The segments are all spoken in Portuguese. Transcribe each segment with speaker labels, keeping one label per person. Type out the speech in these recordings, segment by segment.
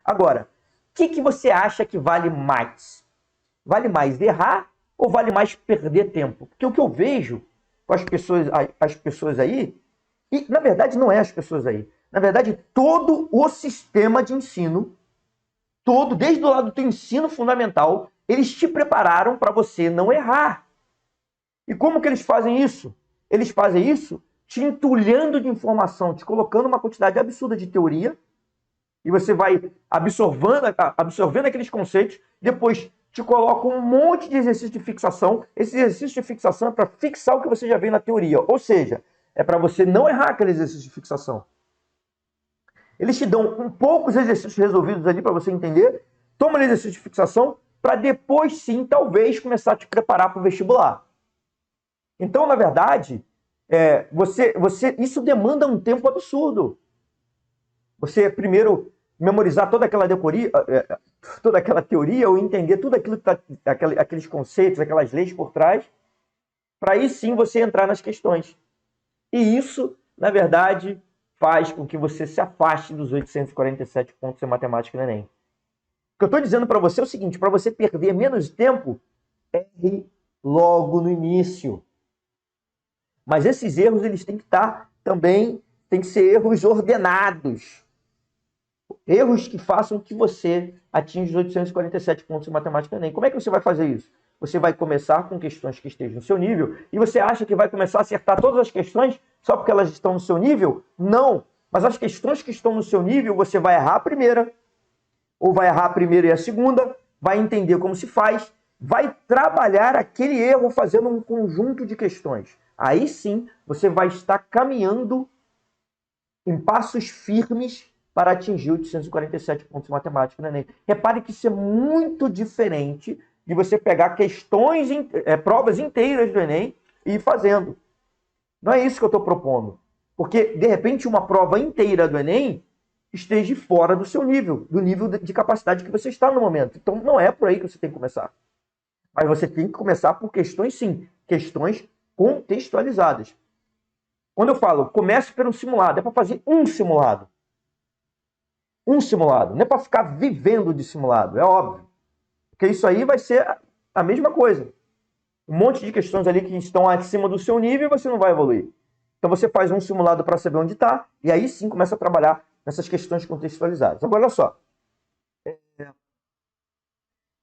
Speaker 1: Agora, o que você acha que vale mais? Vale mais errar ou vale mais perder tempo? Porque o que eu vejo com as pessoas aí, e na verdade não é as pessoas aí, na verdade todo o sistema de ensino, todo, desde o lado do ensino fundamental, eles te prepararam para você não errar. E como que eles fazem isso? Eles fazem isso te entulhando de informação, te colocando uma quantidade absurda de teoria, e você vai absorvendo aqueles conceitos, depois te coloca um monte de exercício de fixação. Esse exercício de fixação é para fixar o que você já vê na teoria, ou seja, é para você não errar aquele exercício de fixação. Eles te dão poucos exercícios resolvidos ali para você entender, toma o exercício de fixação, para depois sim, talvez, começar a te preparar para o vestibular. Então, na verdade, isso demanda um tempo absurdo. Você primeiro memorizar toda aquela teoria, ou entender tudo aquilo que tá, aqueles conceitos, aquelas leis por trás, para aí sim você entrar nas questões. E isso, na verdade, faz com que você se afaste dos 847 pontos em matemática no Enem. O que eu estou dizendo para você é o seguinte: para você perder menos tempo, erre logo no início. Mas esses erros, eles têm que estar também, tem que ser erros ordenados. Erros que façam que você atinja os 847 pontos em matemática no Enem. Como é que você vai fazer isso? Você vai começar com questões que estejam no seu nível, e você acha que vai começar a acertar todas as questões só porque elas estão no seu nível? Não. Mas as questões que estão no seu nível, você vai errar a primeira, ou vai errar a primeira e a segunda, vai entender como se faz, vai trabalhar aquele erro fazendo um conjunto de questões. Aí sim, você vai estar caminhando em passos firmes para atingir 847 pontos em matemática no Enem. Repare que isso é muito diferente de você pegar questões, provas inteiras do Enem e ir fazendo. Não é isso que eu estou propondo. Porque, de repente, uma prova inteira do Enem esteja fora do seu nível, do nível de capacidade que você está no momento. Então, não é por aí que você tem que começar. Mas você tem que começar por questões, sim, questões contextualizadas. Quando eu falo, comece por um simulado, é para fazer um simulado. Um simulado. Não é para ficar vivendo de simulado, é óbvio. Porque isso aí vai ser a mesma coisa. Um monte de questões ali que estão acima do seu nível e você não vai evoluir. Então você faz um simulado para saber onde está, e aí sim começa a trabalhar nessas questões contextualizadas. Agora, olha só.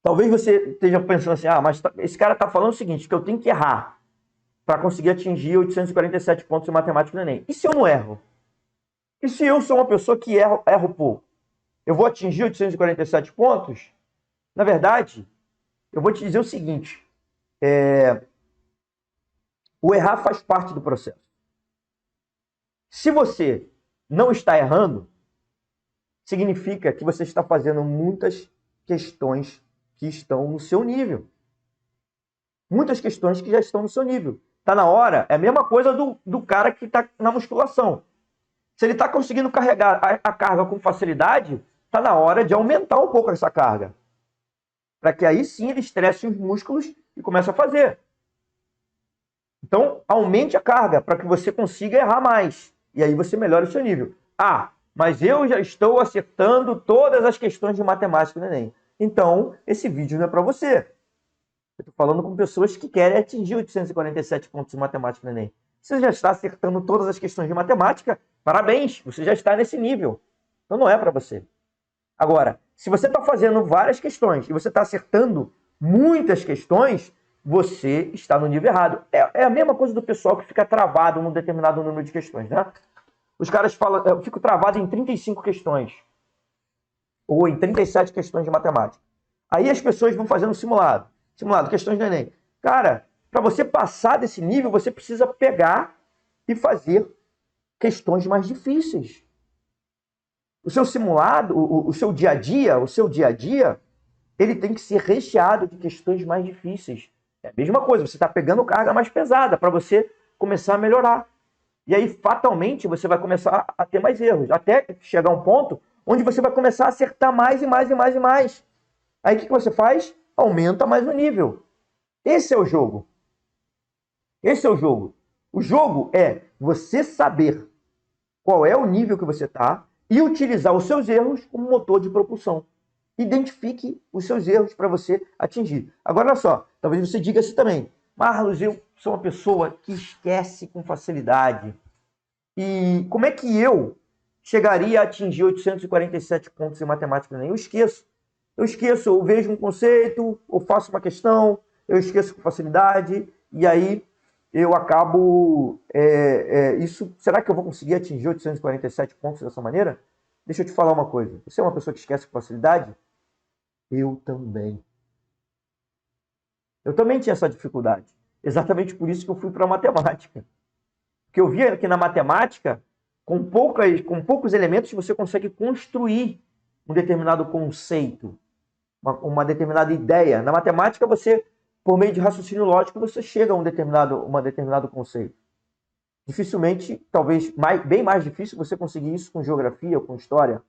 Speaker 1: Talvez você esteja pensando assim, mas esse cara está falando o seguinte, que eu tenho que errar para conseguir atingir 847 pontos em matemática no Enem. E se eu não erro? E se eu sou uma pessoa que erro pouco? Eu vou atingir 847 pontos? Na verdade, eu vou te dizer o seguinte, o errar faz parte do processo. Se você não está errando, significa que você está fazendo muitas questões que estão no seu nível. Muitas questões que já estão no seu nível. Está na hora, é a mesma coisa do cara que está na musculação. Se ele está conseguindo carregar a carga com facilidade, está na hora de aumentar um pouco essa carga. Para que aí sim ele estresse os músculos e comece a fazer. Então, aumente a carga para que você consiga errar mais. E aí você melhora o seu nível. Mas eu já estou acertando todas as questões de matemática no Enem. Então, esse vídeo não é para você. Eu estou falando com pessoas que querem atingir 847 pontos de matemática no Enem. Você já está acertando todas as questões de matemática, parabéns, você já está nesse nível. Então não é para você. Agora, se você está fazendo várias questões e você está acertando muitas questões, você está no nível errado. É a mesma coisa do pessoal que fica travado num determinado número de questões, né? Os caras falam, eu fico travado em 35 questões. Ou em 37 questões de matemática. Aí as pessoas vão fazendo simulado. Simulado, questões do Enem. Cara, para você passar desse nível, você precisa pegar e fazer questões mais difíceis. O seu simulado, o seu dia a dia, ele tem que ser recheado de questões mais difíceis. É a mesma coisa, você está pegando carga mais pesada para você começar a melhorar. E aí, fatalmente, você vai começar a ter mais erros, até chegar a um ponto onde você vai começar a acertar mais e mais e mais e mais. Aí o que você faz? Aumenta mais o nível. Esse é o jogo. Esse é o jogo. O jogo é você saber qual é o nível que você está e utilizar os seus erros como motor de propulsão. Identifique os seus erros para você atingir. Agora, olha só, talvez você diga assim também, Marlos, eu sou uma pessoa que esquece com facilidade. E como é que eu chegaria a atingir 847 pontos em matemática no Enem? Eu esqueço, eu vejo um conceito, eu faço uma questão, eu esqueço com facilidade, e aí eu acabo... será que eu vou conseguir atingir 847 pontos dessa maneira? Deixa eu te falar uma coisa. Você é uma pessoa que esquece com facilidade? Eu também. Eu também tinha essa dificuldade. Exatamente por isso que eu fui para a matemática. Porque eu via que na matemática, com poucos elementos, você consegue construir um determinado conceito, uma determinada ideia. Na matemática, você, por meio de raciocínio lógico, você chega a um determinado conceito. Dificilmente, talvez bem mais difícil você conseguir isso com geografia ou com história.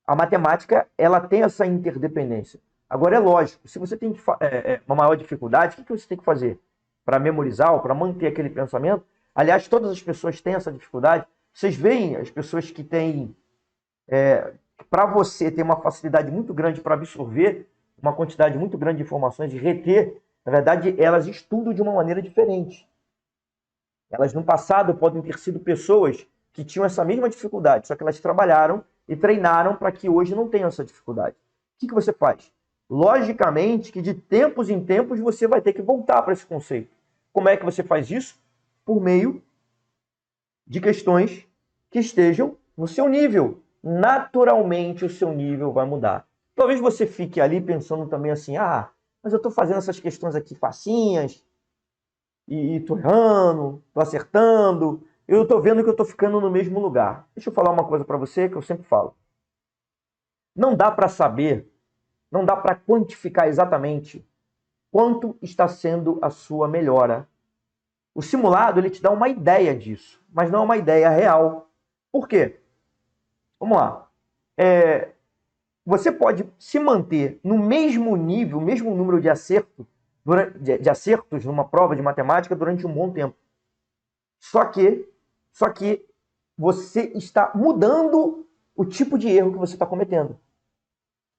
Speaker 1: A matemática, ela tem essa interdependência. Agora, é lógico, se você tem uma maior dificuldade, o que você tem que fazer? Para memorizar ou para manter aquele pensamento? Aliás, todas as pessoas têm essa dificuldade. Vocês veem as pessoas que têm... para você ter uma facilidade muito grande para absorver uma quantidade muito grande de informações e reter, na verdade, elas estudam de uma maneira diferente. Elas, no passado, podem ter sido pessoas que tinham essa mesma dificuldade, só que elas trabalharam e treinaram para que hoje não tenham essa dificuldade. O que você faz? Logicamente que de tempos em tempos você vai ter que voltar para esse conceito. Como é que você faz isso? Por meio de questões que estejam no seu nível. Naturalmente o seu nível vai mudar. Talvez você fique ali pensando também assim, mas eu estou fazendo essas questões aqui facinhas, e estou errando, estou acertando, eu estou vendo que eu estou ficando no mesmo lugar. Deixa eu falar uma coisa para você que eu sempre falo. Não dá para saber, não dá para quantificar exatamente quanto está sendo a sua melhora. O simulado, ele te dá uma ideia disso, mas não é uma ideia real. Por quê? Vamos lá. Você pode se manter no mesmo nível, mesmo número de acertos numa prova de matemática durante um bom tempo. Só que você está mudando o tipo de erro que você está cometendo.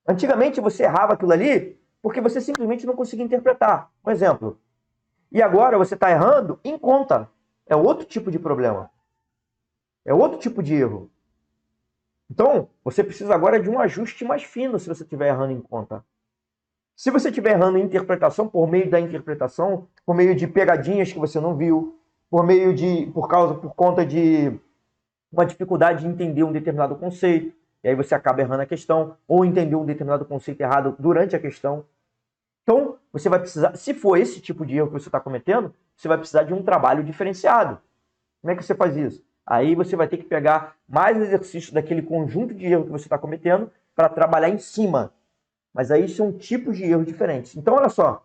Speaker 1: Antigamente você errava aquilo ali porque você simplesmente não conseguia interpretar. Um exemplo. E agora você está errando em conta. É outro tipo de problema. É outro tipo de erro. Então, você precisa agora de um ajuste mais fino se você estiver errando em conta. Se você estiver errando em interpretação, por meio da interpretação, por meio de pegadinhas que você não viu, por conta de uma dificuldade de entender um determinado conceito, e aí você acaba errando a questão, ou entender um determinado conceito errado durante a questão. Então, você vai precisar, se for esse tipo de erro que você está cometendo, você vai precisar de um trabalho diferenciado. Como é que você faz isso? Aí você vai ter que pegar mais exercícios daquele conjunto de erros que você está cometendo para trabalhar em cima. Mas aí são tipos de erros diferentes. Então, olha só.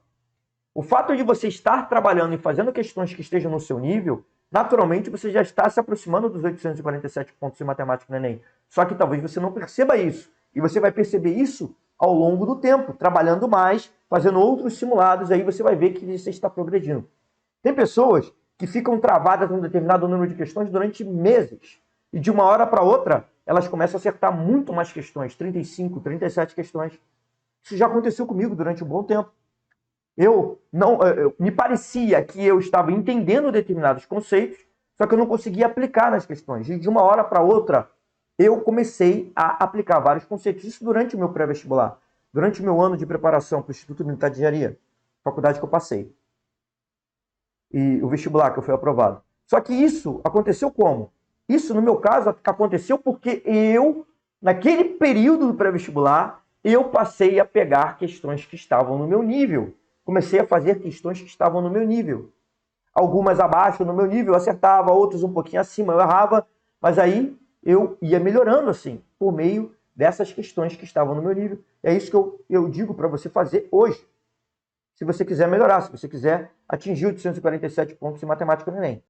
Speaker 1: O fato de você estar trabalhando e fazendo questões que estejam no seu nível, naturalmente você já está se aproximando dos 847 pontos em matemática no Enem. Só que talvez você não perceba isso. E você vai perceber isso ao longo do tempo, trabalhando mais, fazendo outros simulados, aí você vai ver que você está progredindo. Tem pessoas que ficam travadas num determinado número de questões durante meses. E de uma hora para outra, elas começam a acertar muito mais questões, 35, 37 questões. Isso já aconteceu comigo durante um bom tempo. Me parecia que eu estava entendendo determinados conceitos, só que eu não conseguia aplicar nas questões. E de uma hora para outra, eu comecei a aplicar vários conceitos. Isso durante o meu pré-vestibular, durante o meu ano de preparação para o Instituto Militar de Engenharia, faculdade que eu passei. E o vestibular que eu fui aprovado. Só que isso aconteceu como? Isso, no meu caso, aconteceu porque naquele período do pré-vestibular, eu passei a pegar questões que estavam no meu nível. Comecei a fazer questões que estavam no meu nível. Algumas abaixo no meu nível, eu acertava, outras um pouquinho acima, eu errava, mas aí eu ia melhorando assim, por meio dessas questões que estavam no meu nível. É isso que eu digo para você fazer hoje. Se você quiser melhorar, se você quiser atingir 847 pontos em matemática no Enem.